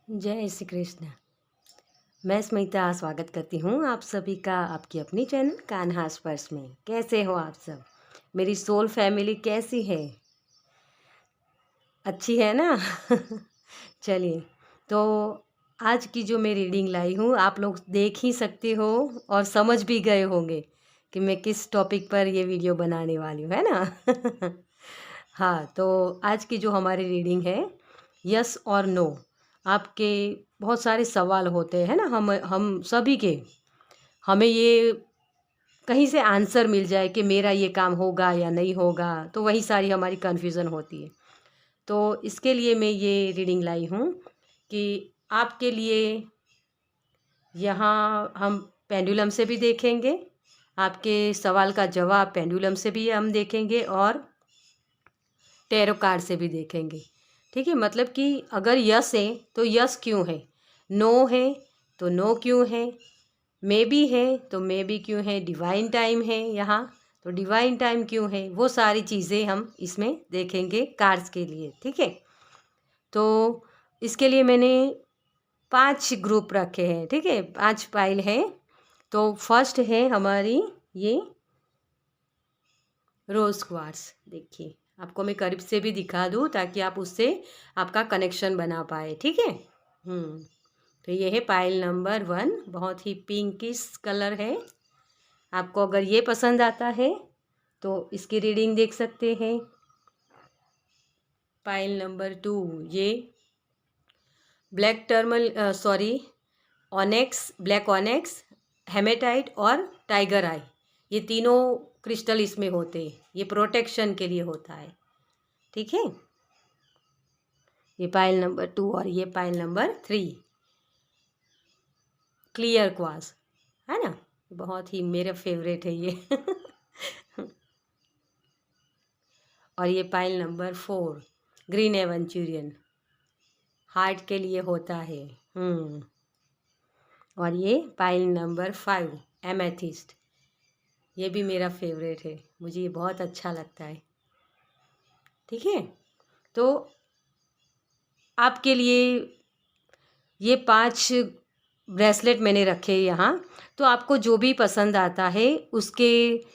जय श्री कृष्ण। मैं स्मिता स्वागत करती हूँ आप सभी का आपकी अपनी चैनल कान्हा स्पर्श में। कैसे हो आप सब? मेरी सोल फैमिली कैसी है? अच्छी है ना? चलिए, तो आज की जो मैं रीडिंग लाई हूँ आप लोग देख ही सकते हो और समझ भी गए होंगे कि मैं किस टॉपिक पर ये वीडियो बनाने वाली हूँ, है ना? हाँ, तो आज की जो हमारी रीडिंग है, यस और नो। आपके बहुत सारे सवाल होते हैं ना, हम सभी के। हमें ये कहीं से आंसर मिल जाए कि मेरा ये काम होगा या नहीं होगा, तो वही सारी हमारी कन्फ्यूज़न होती है। तो इसके लिए मैं ये रीडिंग लाई हूँ कि आपके लिए यहाँ हम पेंडुलम से भी देखेंगे, आपके सवाल का जवाब पेंडुलम से भी हम देखेंगे और टैरो कार्ड से भी देखेंगे। ठीक है, मतलब कि अगर यस है तो यस क्यों है, नो है तो नो क्यों है, मे बी है तो मे बी क्यों है, डिवाइन टाइम है यहाँ तो डिवाइन टाइम क्यों है, वो सारी चीज़ें हम इसमें देखेंगे कार्ड्स के लिए। ठीक है, तो इसके लिए मैंने 5 ग्रुप रखे हैं। ठीक है, 5 पाइल है। तो फर्स्ट है हमारी ये रोज़ क्वार्ट्स। देखिए, आपको मैं करीब से भी दिखा दूँ ताकि आप उससे आपका कनेक्शन बना पाए। ठीक है। तो ये है पाइल नंबर 1, बहुत ही पिंकिश कलर है। आपको अगर ये पसंद आता है तो इसकी रीडिंग देख सकते हैं। पाइल नंबर 2, ये black onyx, black onyx, hematite और टाइगर आई, ये तीनों क्रिस्टल इसमें होते हैं। ये प्रोटेक्शन के लिए होता है। ठीक है, ये पाइल नंबर 2 और ये पाइल नंबर 3 क्लियर क्वार्ट्ज, है ना? बहुत ही मेरा फेवरेट है ये। और ये pile number 4 green aventurine, heart के लिए होता है। और ये पाइल नंबर 5 एमेथिस्ट, ये भी मेरा फेवरेट है, मुझे ये बहुत अच्छा लगता है। ठीक है, तो आपके लिए ये 5 ब्रेसलेट मैंने रखे यहाँ। तो आपको जो भी पसंद आता है उससे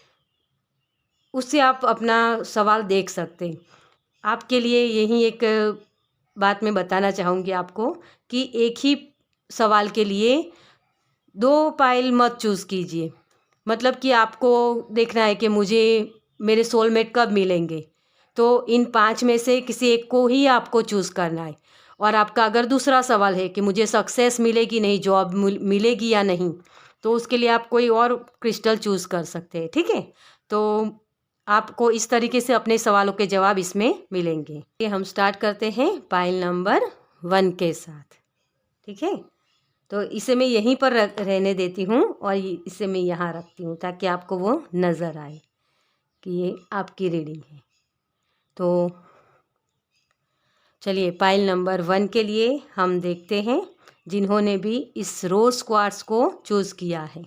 आप अपना सवाल देख सकते हैं। आपके लिए यही एक बात मैं बताना चाहूँगी आपको कि एक ही सवाल के लिए 2 पाइल मत चूज़ कीजिए। मतलब कि आपको देखना है कि मुझे मेरे सोलमेट कब मिलेंगे, तो इन 5 में से किसी एक को ही आपको चूज़ करना है। और आपका अगर दूसरा सवाल है कि मुझे सक्सेस मिलेगी नहीं, जॉब मिलेगी या नहीं, तो उसके लिए आप कोई और क्रिस्टल चूज़ कर सकते हैं। ठीक है, तो आपको इस तरीके से अपने सवालों के जवाब इसमें मिलेंगे। ये हम स्टार्ट करते हैं पाइल नंबर 1 के साथ। ठीक है, तो इसे मैं यहीं पर रहने देती हूँ और इसे मैं यहाँ रखती हूँ ताकि आपको वो नज़र आए कि ये आपकी रीडिंग है। तो चलिए, पाइल नंबर 1 के लिए हम देखते हैं जिन्होंने भी इस रोज़ क्वार्ट्स को चूज़ किया है।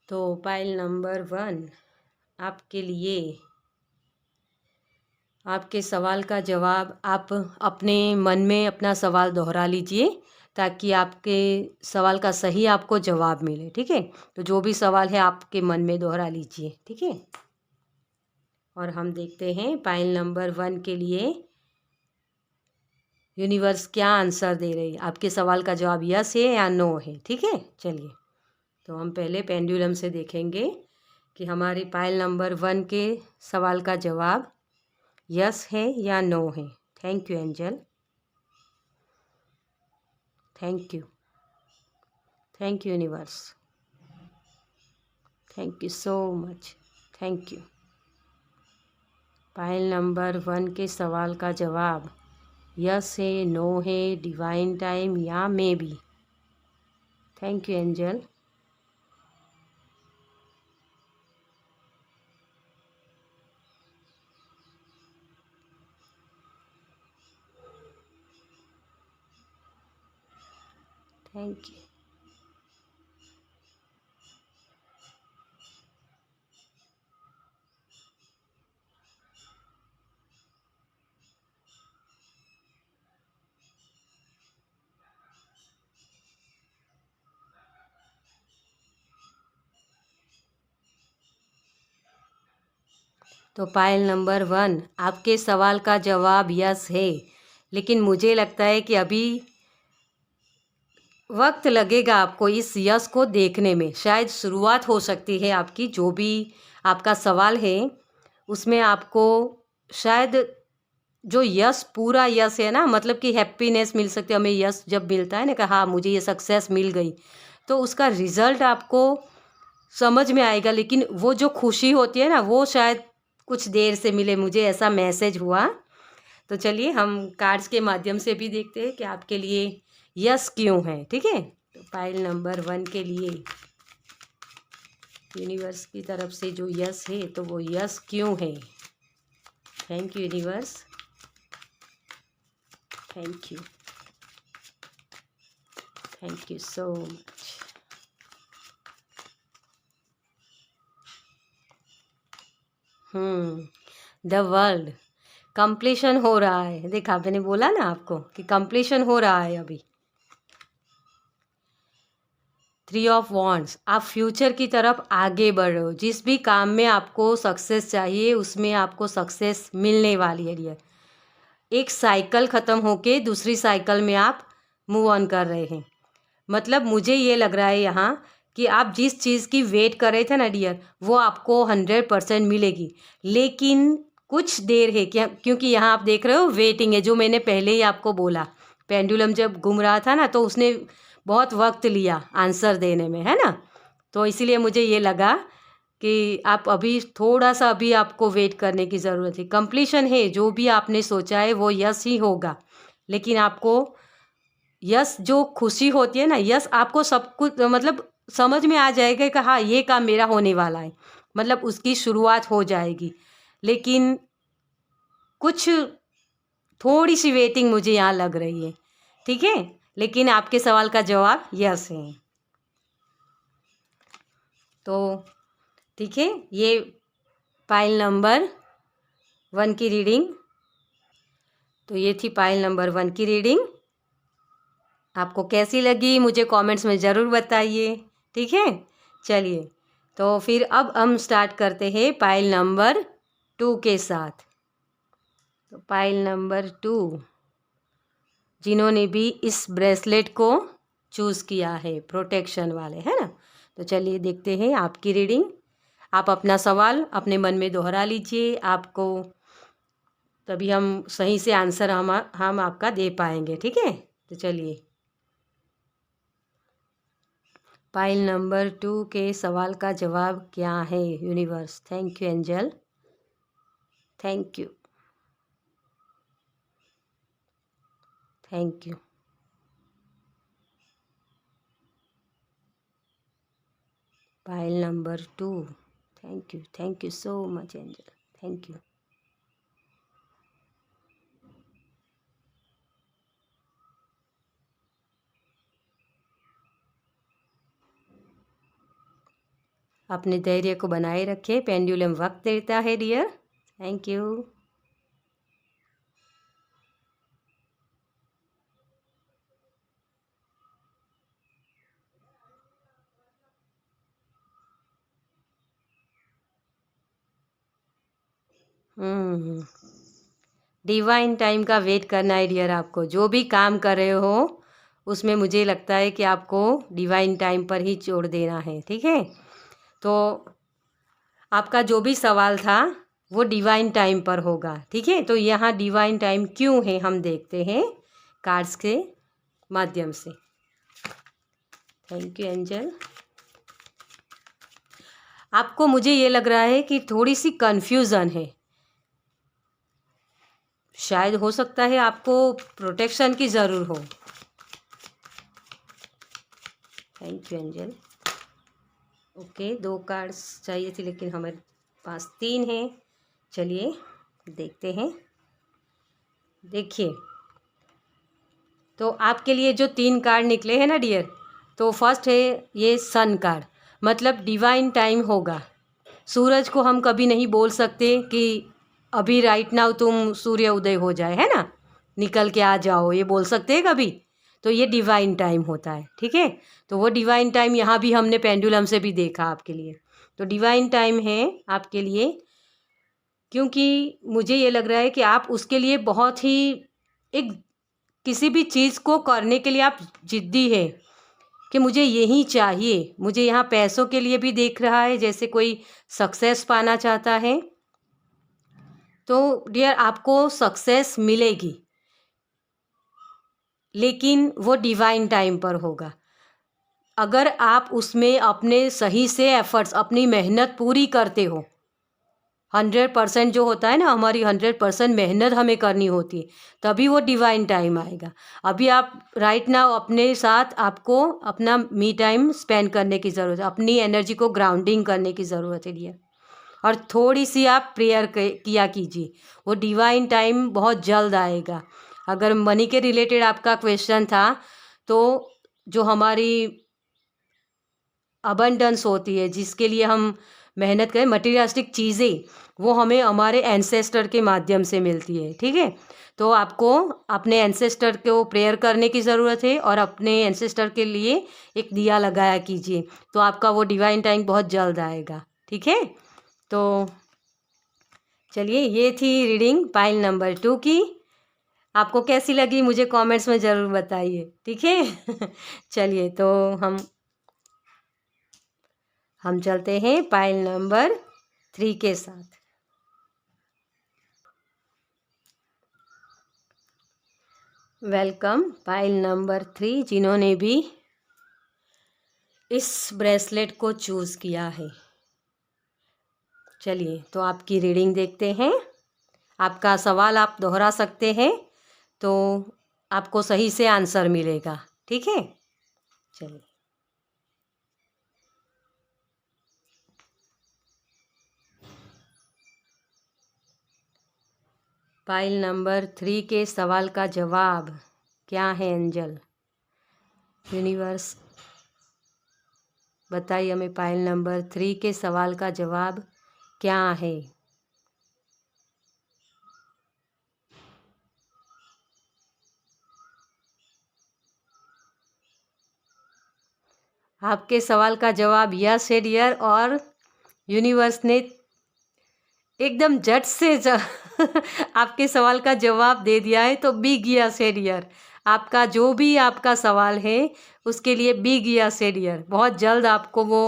तो पाइल नंबर 1 आपके लिए, आपके सवाल का जवाब आप अपने मन में अपना सवाल दोहरा लीजिए ताकि आपके सवाल का सही आपको जवाब मिले। ठीक है, तो जो भी सवाल है आपके मन में दोहरा लीजिए। ठीक है, और हम देखते हैं पाइल नंबर 1 के लिए यूनिवर्स क्या आंसर दे रही है। आपके सवाल का जवाब यस है या नो है। ठीक है, चलिए, तो हम पहले पेंडुलम से देखेंगे कि हमारी पाइल नंबर 1 के सवाल का जवाब यस है या नो है। Thank you angel, thank you, thank you universe, thank you so much, thank you. Pile number 1 के सवाल का जवाब यस है, नो है, डिवाइन टाइम या may be. Thank you angel, thank you. तो पायल नंबर 1, आपके सवाल का जवाब यस है, लेकिन मुझे लगता है कि अभी वक्त लगेगा आपको इस यस को देखने में। शायद शुरुआत हो सकती है आपकी, जो भी आपका सवाल है उसमें आपको शायद जो यस, पूरा यस है ना, मतलब कि हैप्पीनेस मिल सकती है हमें। यस जब मिलता है ना कि हाँ मुझे ये सक्सेस मिल गई, तो उसका रिज़ल्ट आपको समझ में आएगा, लेकिन वो जो खुशी होती है ना वो शायद कुछ देर से मिले, मुझे ऐसा मैसेज हुआ। तो चलिए हम कार्ड्स के माध्यम से भी देखते हैं कि आपके लिए यस क्यों है। ठीक है, तो पाइल नंबर 1 के लिए यूनिवर्स की तरफ से जो यस है तो वो यस क्यों है। Thank you universe, thank you so much. The world completion हो रहा है। देखा, मैंने बोला ना आपको कि कंप्लीशन हो रहा है अभी। 3 ऑफ वॉन्ड्स, आप फ्यूचर की तरफ आगे बढ़ रहे हो। जिस भी काम में आपको सक्सेस चाहिए उसमें आपको सक्सेस मिलने वाली है डियर। एक साइकिल ख़त्म होके दूसरी साइकिल में आप मूव ऑन कर रहे हैं। मतलब मुझे ये लग रहा है यहाँ कि आप जिस चीज़ की वेट कर रहे थे ना डियर, वो आपको 100% मिलेगी, लेकिन कुछ देर है क्या, क्योंकि यहाँ आप देख रहे हो वेटिंग है, जो मैंने पहले ही आपको बोला। पेंडुलम जब घूम रहा था ना तो उसने बहुत वक्त लिया आंसर देने में, है ना। तो इसीलिए मुझे ये लगा कि आप अभी थोड़ा सा, अभी आपको वेट करने की ज़रूरत है। कंप्लीशन है, जो भी आपने सोचा है वो यस ही होगा, लेकिन आपको यस जो खुशी होती है ना, यस आपको सब कुछ मतलब समझ में आ जाएगा कि हाँ ये काम मेरा होने वाला है, मतलब उसकी शुरुआत हो जाएगी। लेकिन कुछ थोड़ी सी वेटिंग मुझे यहाँ लग रही है। ठीक है, लेकिन आपके सवाल का जवाब यस है। तो ठीक है, ये पाइल नंबर 1 की रीडिंग। तो ये थी पाइल नंबर 1 की रीडिंग। आपको कैसी लगी मुझे कमेंट्स में ज़रूर बताइए। ठीक है, चलिए तो फिर अब हम स्टार्ट करते हैं पाइल नंबर 2 के साथ। तो पाइल नंबर 2, जिन्होंने भी इस ब्रेसलेट को चूज़ किया है, प्रोटेक्शन वाले, है ना। तो चलिए देखते हैं आपकी रीडिंग। आप अपना सवाल अपने मन में दोहरा लीजिए, आपको तभी हम सही से आंसर हम आपका दे पाएंगे। ठीक है, तो चलिए पाइल नंबर 2 के सवाल का जवाब क्या है universe. Thank you angel, thank you, thank you. Pile number 2, thank you so much angel, thank you. अपने धैर्य को बनाए रखें, पेंडुलम वक्त देता है dear. Thank you. Divine time का वेट करना है डियर। आपको जो भी काम कर रहे हो उसमें मुझे लगता है कि आपको डिवाइन टाइम पर ही छोड़ देना है। ठीक है, तो आपका जो भी सवाल था वो डिवाइन टाइम पर होगा। ठीक है, तो यहाँ डिवाइन टाइम क्यों है हम देखते हैं कार्ड्स के माध्यम से। Thank you angel. आपको मुझे ये लग रहा है कि थोड़ी सी कन्फ्यूज़न है। शायद हो सकता है आपको प्रोटेक्शन की ज़रूर हो। Thank you angel. Okay, 2 cards चाहिए थी लेकिन हमारे पास 3 हैं। चलिए देखते हैं। देखिए, तो आपके लिए जो 3 कार्ड निकले हैं ना डियर, तो फर्स्ट है ये सन कार्ड, मतलब डिवाइन टाइम होगा। सूरज को हम कभी नहीं बोल सकते कि अभी राइट नाउ तुम सूर्य उदय हो जाए, है ना, निकल के आ जाओ, ये बोल सकते हैं कभी। तो ये डिवाइन टाइम होता है। ठीक है, तो वो डिवाइन टाइम यहाँ भी हमने पेंडुलम से भी देखा आपके लिए। तो डिवाइन टाइम है आपके लिए क्योंकि मुझे ये लग रहा है कि आप उसके लिए बहुत ही एक किसी भी चीज़ को करने के लिए आप ज़िद्दी है कि मुझे यही चाहिए। मुझे यहाँ पैसों के लिए भी देख रहा है, जैसे कोई सक्सेस पाना चाहता है। तो डियर आपको सक्सेस मिलेगी, लेकिन वो डिवाइन टाइम पर होगा। अगर आप उसमें अपने सही से एफर्ट्स, अपनी मेहनत पूरी करते हो, 100% जो होता है ना, हमारी 100% मेहनत हमें करनी होती है, तभी वो डिवाइन टाइम आएगा। अभी आप राइट नाउ अपने साथ आपको अपना मी टाइम स्पेंड करने की ज़रूरत है, अपनी एनर्जी को ग्राउंडिंग करने की ज़रूरत है डियर। और थोड़ी सी आप प्रेयर किया कीजिए, वो डिवाइन टाइम बहुत जल्द आएगा। अगर मनी के रिलेटेड आपका क्वेश्चन था, तो जो हमारी अबंडेंस होती है, जिसके लिए हम मेहनत करें, मटीरियलिस्टिक चीज़ें, वो हमें हमारे एंसेस्टर के माध्यम से मिलती है। ठीक है, तो आपको अपने एंसेस्टर को प्रेयर करने की ज़रूरत है और अपने एंसेस्टर के लिए एक दिया लगाया कीजिए, तो आपका वो डिवाइन टाइम बहुत जल्द आएगा। ठीक है, तो चलिए, ये थी रीडिंग पाइल नंबर 2 की। आपको कैसी लगी मुझे कमेंट्स में ज़रूर बताइए। ठीक है चलिए, तो हम चलते हैं पाइल नंबर 3 के साथ। वेलकम पाइल नंबर 3, जिन्होंने भी इस ब्रेसलेट को चूज़ किया है। चलिए, तो आपकी रीडिंग देखते हैं। आपका सवाल आप दोहरा सकते हैं, तो आपको सही से आंसर मिलेगा। ठीक है, चलिए। पाइल नंबर 3 के सवाल का जवाब क्या है एंजल? यूनिवर्स बताइए हमें, पाइल नंबर 3 के सवाल का जवाब क्या है? आपके सवाल का जवाब यस है डियर, और यूनिवर्स ने एकदम झट से आपके सवाल का जवाब दे दिया है। तो बिग यस है डियर, आपका जो भी आपका सवाल है उसके लिए बिग यस है डियर। बहुत जल्द आपको वो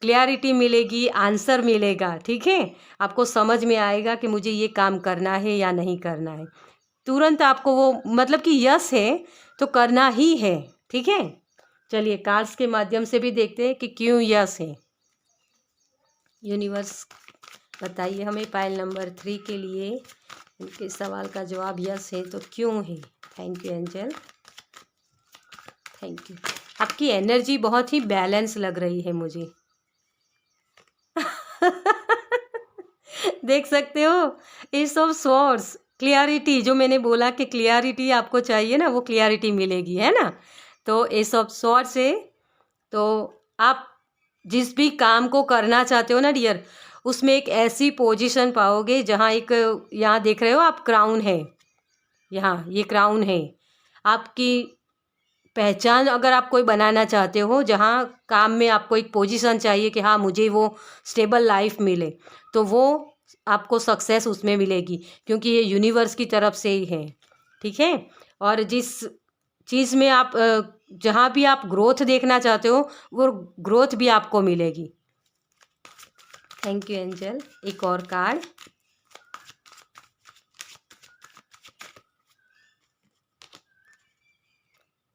क्लियरिटी मिलेगी, आंसर मिलेगा। ठीक है, आपको समझ में आएगा कि मुझे ये काम करना है या नहीं करना है। तुरंत आपको वो मतलब कि यस है तो करना ही है। ठीक है, चलिए कार्ड्स के माध्यम से भी देखते हैं कि क्यों यस है। यूनिवर्स बताइए हमें, पाइल नंबर 3 के लिए उनके सवाल का जवाब यस है तो क्यों है? Thank you angel, thank you. आपकी एनर्जी बहुत ही बैलेंस लग रही है मुझे देख सकते हो, एस ऑफ स्वॉर्ड्स, क्लियरिटी, जो मैंने बोला कि क्लियरिटी आपको चाहिए ना, वो क्लियरिटी मिलेगी, है ना। तो एस ऑफ स्वॉर्ड्स है, तो आप जिस भी काम को करना चाहते हो ना डियर, उसमें एक ऐसी पोजीशन पाओगे जहाँ एक, यहाँ देख रहे हो आप, क्राउन है, यहाँ ये क्राउन है। आपकी पहचान अगर आप कोई बनाना चाहते हो, जहाँ काम में आपको एक पोजीशन चाहिए कि हाँ मुझे वो स्टेबल लाइफ मिले, तो वो आपको सक्सेस उसमें मिलेगी, क्योंकि ये यूनिवर्स की तरफ से ही है। ठीक है, और जिस चीज़ में आप जहाँ भी आप ग्रोथ देखना चाहते हो, वो ग्रोथ भी आपको मिलेगी। Thank you angel. एक और card,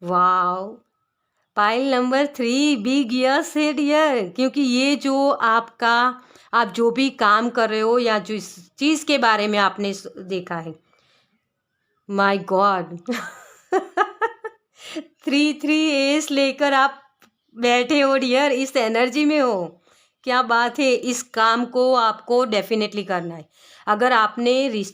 wow, pile number 3 big yes है डियर, क्योंकि ये जो आपका, आप जो भी काम कर रहे हो या जो इस चीज़ के बारे में आपने देखा है, माय गॉड 3 एस लेकर आप बैठे हो डियर, इस एनर्जी में हो। क्या बात है, इस काम को आपको डेफिनेटली करना है। अगर आपने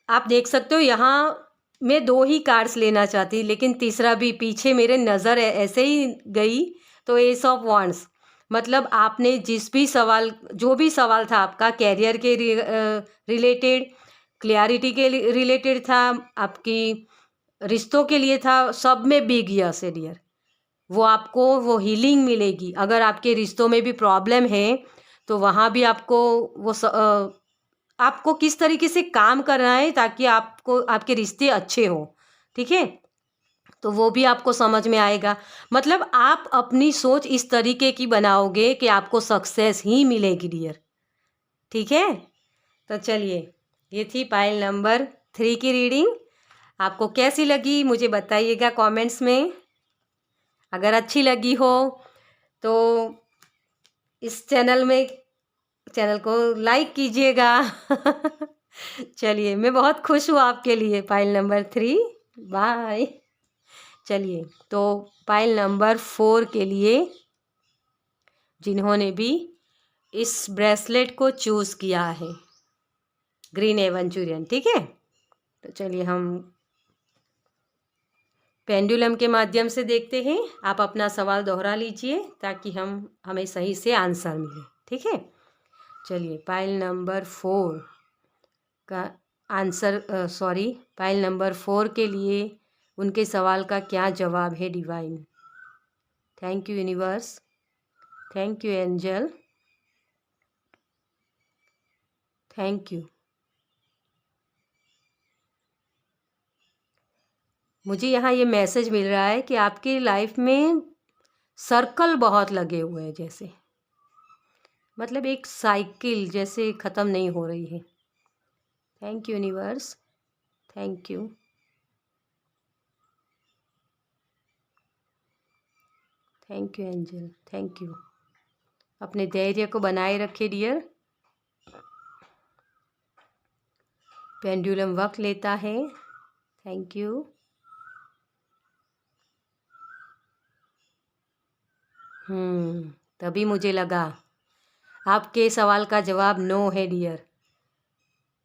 आप देख सकते हो, यहाँ मैं 2 ही कार्ड्स लेना चाहती, लेकिन तीसरा भी पीछे मेरे नज़र ऐसे ही गई, तो एस ऑफ वांड्स, मतलब आपने जिस भी सवाल, जो भी सवाल था आपका, कैरियर के रिलेटेड, क्लियरिटी के रिलेटेड था, आपकी रिश्तों के लिए था, सब में बिग यस है डियर। वो आपको वो हीलिंग मिलेगी। अगर आपके रिश्तों में भी प्रॉब्लम है, तो वहाँ भी आपको वो आपको किस तरीके से काम करना है ताकि आपको आपके रिश्ते अच्छे हों, ठीक है? तो वो भी आपको समझ में आएगा। मतलब आप अपनी सोच इस तरीके की बनाओगे कि आपको सक्सेस ही मिलेगी डियर, ठीक है? तो चलिए, ये थी पाइल नंबर 3 की रीडिंग। आपको कैसी लगी मुझे बताइएगा कमेंट्स में। अगर अच्छी लगी हो तो इस चैनल को लाइक कीजिएगा। चलिए, मैं बहुत खुश हूँ आपके लिए पाइल नंबर 3। बाय। चलिए, तो पाइल नंबर 4 के लिए जिन्होंने भी इस ब्रेसलेट को चूज़ किया है, ग्रीन एवेंचुरियन, ठीक है? तो चलिए हम पेंडुलम के माध्यम से देखते हैं। आप अपना सवाल दोहरा लीजिए ताकि हमें सही से आंसर मिले, ठीक है? चलिए, पाइल नंबर 4 का आंसर पाइल नंबर 4 के लिए उनके सवाल का क्या जवाब है divine. Thank you universe, thank you angel, thank you. मुझे यहाँ ये मैसेज मिल रहा है कि आपकी लाइफ में सर्कल बहुत लगे हुए हैं, जैसे मतलब एक साइकिल जैसे ख़त्म नहीं हो रही है। Thank you universe, thank you, thank you angel, thank you. अपने धैर्य को बनाए रखिए डियर। पेंडुलम वक्त लेता है। Thank you. तभी मुझे लगा आपके सवाल का जवाब नो है डियर।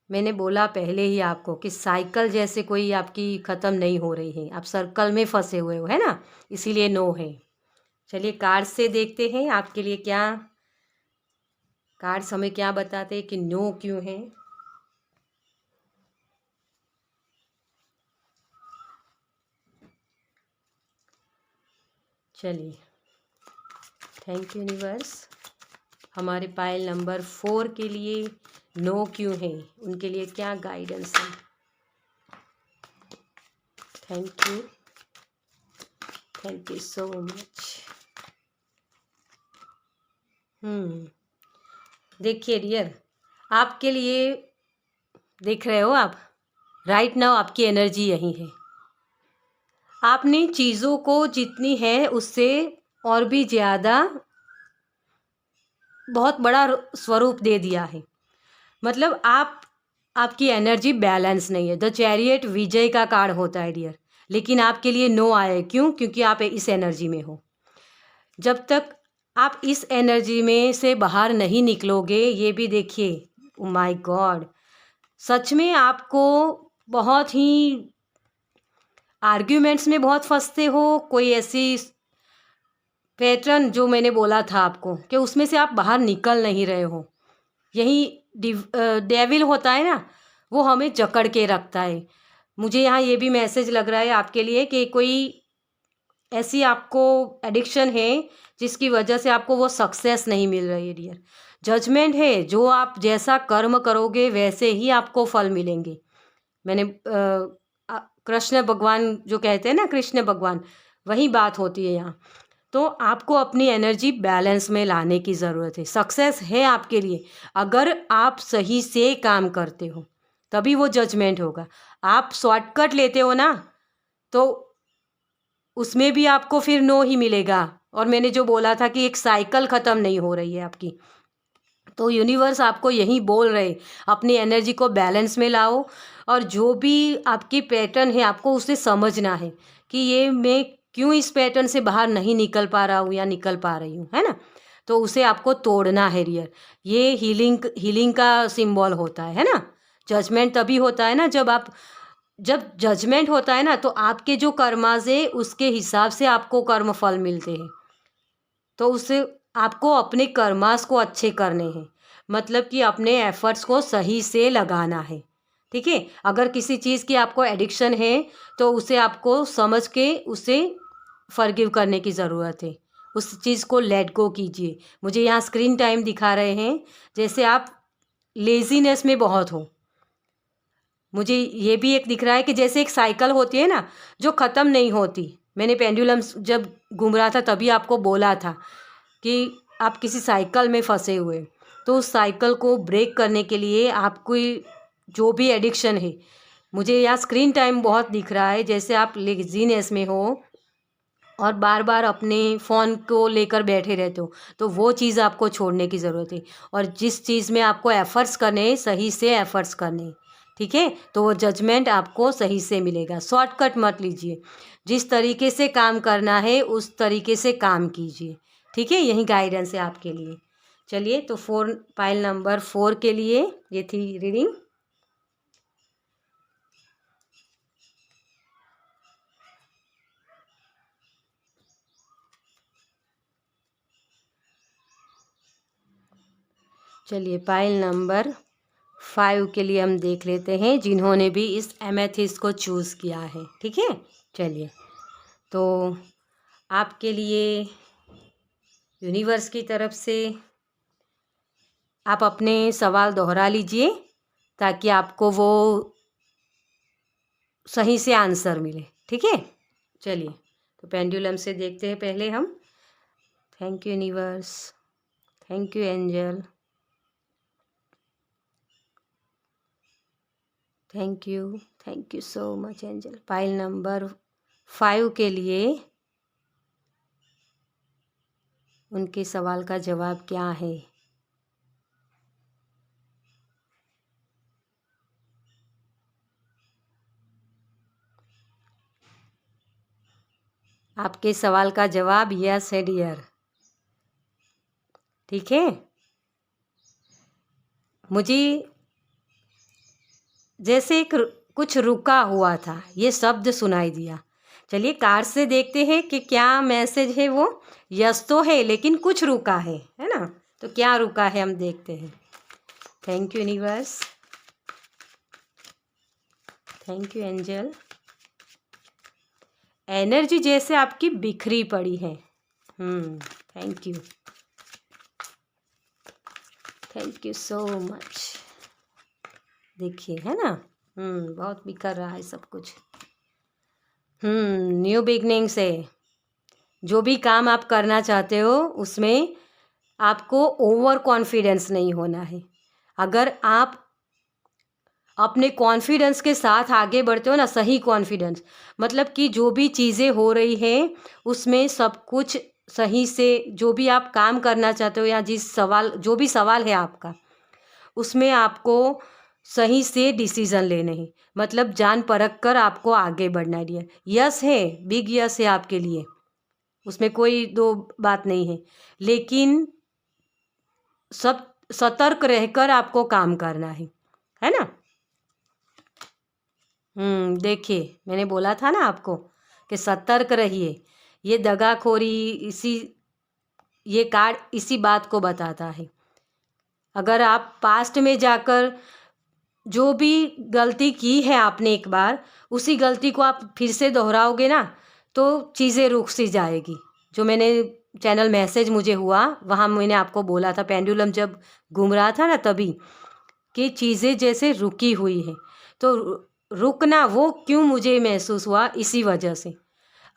मैंने बोला पहले ही आपको कि साइकिल जैसे कोई आपकी ख़त्म नहीं हो रही है, आप सर्कल में फंसे हुए हो, है ना? इसीलिए नो है। चलिए कार्ड से देखते हैं आपके लिए क्या कार्ड्स हमें क्या बताते हैं कि नो क्यों है। चलिए, थैंक यू यूनिवर्स। हमारे पाइल नंबर 4 के लिए नो क्यों है, उनके लिए क्या गाइडेंस है। Thank you, thank you so much. देखिए डियर, आपके लिए देख रहे हो आप, राइट नाउ आपकी एनर्जी यही है। आपने चीज़ों को जितनी है उससे और भी ज़्यादा बहुत बड़ा स्वरूप दे दिया है। मतलब आपकी एनर्जी बैलेंस नहीं है। द चैरियट विजय का कार्ड होता है डियर, लेकिन आपके लिए नो आया। क्यों? क्योंकि आप इस एनर्जी में हो। जब तक आप इस एनर्जी में से बाहर नहीं निकलोगे, ये भी देखिए, ओ माय गॉड, सच में आपको बहुत ही आर्ग्यूमेंट्स में बहुत फंसते हो। कोई ऐसी पैटर्न जो मैंने बोला था आपको कि उसमें से आप बाहर निकल नहीं रहे हो। यही डेविल होता है ना, वो हमें जकड़ के रखता है। मुझे यहाँ ये भी मैसेज लग रहा है आपके लिए कि कोई ऐसी आपको एडिक्शन है जिसकी वजह से आपको वो सक्सेस नहीं मिल रही है डियर। जजमेंट है, जो आप जैसा कर्म करोगे वैसे ही आपको फल मिलेंगे। मैंने कृष्ण भगवान जो कहते हैं ना, कृष्ण भगवान, वही बात होती है यहाँ। तो आपको अपनी एनर्जी बैलेंस में लाने की ज़रूरत है। सक्सेस है आपके लिए अगर आप सही से काम करते हो, तभी वो जजमेंट होगा। आप शॉर्टकट लेते हो ना, तो उसमें भी आपको फिर नो ही मिलेगा। और मैंने जो बोला था कि एक साइकिल ख़त्म नहीं हो रही है आपकी, तो यूनिवर्स आपको यही बोल रहे, अपनी एनर्जी को बैलेंस में लाओ। और जो भी आपकी पैटर्न है आपको उसे समझना है कि ये मैं क्यों इस पैटर्न से बाहर नहीं निकल पा रहा हूँ या निकल पा रही हूँ, है ना? तो उसे आपको तोड़ना है डियर। ये हीलिंग का सिंबल होता है ना? जजमेंट तभी होता है ना जब जजमेंट होता है ना, तो आपके जो कर्माज है उसके हिसाब से आपको कर्म फल मिलते हैं। तो उससे आपको अपने कर्मास को अच्छे करने हैं, मतलब कि अपने एफर्ट्स को सही से लगाना है, ठीक है? अगर किसी चीज़ की आपको एडिक्शन है तो उसे आपको समझ के उसे फॉरगिव करने की ज़रूरत है। उस चीज़ को लेट गो कीजिए। मुझे यहाँ स्क्रीन टाइम दिखा रहे हैं, जैसे आप लेज़ीनेस में बहुत हो। मुझे ये भी एक दिख रहा है कि जैसे एक साइकिल होती है ना, जो ख़त्म नहीं होती। मैंने पेंडुलम जब घूम रहा था तभी आपको बोला था कि आप किसी साइकिल में फंसे हुए, तो उस साइकिल को ब्रेक करने के लिए आपको जो भी एडिक्शन है, मुझे यहाँ स्क्रीन टाइम बहुत दिख रहा है, जैसे आप लेज़ीनेस में हो और बार बार अपने फ़ोन को लेकर बैठे रहते हो, तो वो चीज़ आपको छोड़ने की ज़रूरत है। और जिस चीज़ में आपको एफ़र्ट्स करने हैं, सही से एफ़र्ट्स करने हैं, ठीक है? तो वो जजमेंट आपको सही से मिलेगा। शॉर्टकट मत लीजिए, जिस तरीके से काम करना है उस तरीके से काम कीजिए, ठीक है? यही गाइडेंस है आपके लिए। चलिए, तो पाइल नंबर 4 के लिए ये थी रीडिंग। चलिए, पाइल नंबर 5 के लिए हम देख लेते हैं, जिन्होंने भी इस एमेथिस्ट को चूज़ किया है, ठीक है? चलिए, तो आपके लिए यूनिवर्स की तरफ से आप अपने सवाल दोहरा लीजिए ताकि आपको वो सही से आंसर मिले, ठीक है? चलिए, तो पेंडुलम से देखते हैं पहले हम। Thank you universe, thank you angel, thank you so much angel. Pile number 5 के लिए उनके सवाल का जवाब क्या है? आपके सवाल का जवाब यस है डियर, ठीक है? मुझे जैसे कुछ रुका हुआ था, ये शब्द सुनाई दिया। चलिए, कार्ड से देखते हैं कि क्या मैसेज है वो। यस तो है, लेकिन कुछ रुका है ना? तो क्या रुका है हम देखते हैं। Thank you universe, thank you angel. Energy जैसे आपकी बिखरी पड़ी है। Thank you so much. देखिए, है ना? बहुत बिखर रहा है सब कुछ। न्यू बिगनिंग्स है। जो भी काम आप करना चाहते हो उसमें आपको ओवर कॉन्फिडेंस नहीं होना है। अगर आप अपने कॉन्फिडेंस के साथ आगे बढ़ते हो ना, सही कॉन्फिडेंस, मतलब कि जो भी चीज़ें हो रही हैं उसमें सब कुछ सही से, जो भी आप काम करना चाहते हो या जो भी सवाल है आपका, उसमें आपको सही से डिसीज़न लेने हैं। मतलब जान परख कर आपको आगे बढ़ना है। यस है, बिग यस है आपके लिए, उसमें कोई दो बात नहीं है, लेकिन सब सतर्क रहकर आपको काम करना है ना? देखिए, मैंने बोला था ना आपको कि सतर्क रहिए। ये दगाखोरी, ये कार्ड इसी बात को बताता है। अगर आप पास्ट में जाकर जो भी गलती की है आपने एक बार, उसी गलती को आप फिर से दोहराओगे ना, तो चीज़ें रुक सी जाएगी। जो मैंने चैनल मैसेज मुझे हुआ, वहाँ मैंने आपको बोला था, पेंडुलम जब घूम रहा था ना तभी, कि चीज़ें जैसे रुकी हुई हैं। तो रुकना वो क्यों मुझे महसूस हुआ, इसी वजह से।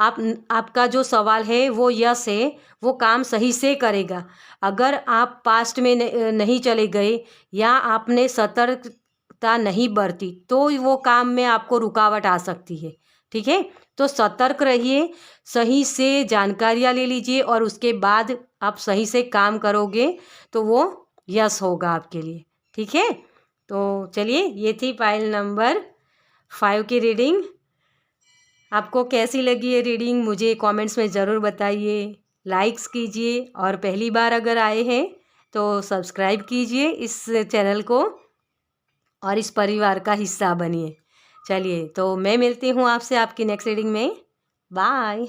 आपका जो सवाल है वो यस है, वो काम सही से करेगा। अगर आप पास्ट में नहीं चले गए या आपने सतर्कता नहीं बरती, तो वो काम में आपको रुकावट आ सकती है, ठीक है? तो सतर्क रहिए, सही से जानकारियाँ ले लीजिए और उसके बाद आप सही से काम करोगे तो वो यस होगा आपके लिए, ठीक है? तो चलिए, ये थी पाइल नंबर 5 की रीडिंग। आपको कैसी लगी ये रीडिंग मुझे कमेंट्स में ज़रूर बताइए। लाइक्स कीजिए और पहली बार अगर आए हैं तो सब्सक्राइब कीजिए इस चैनल को और इस परिवार का हिस्सा बनिए। चलिए, तो मैं मिलती हूँ आपसे आपकी नेक्स्ट रीडिंग में। बाय।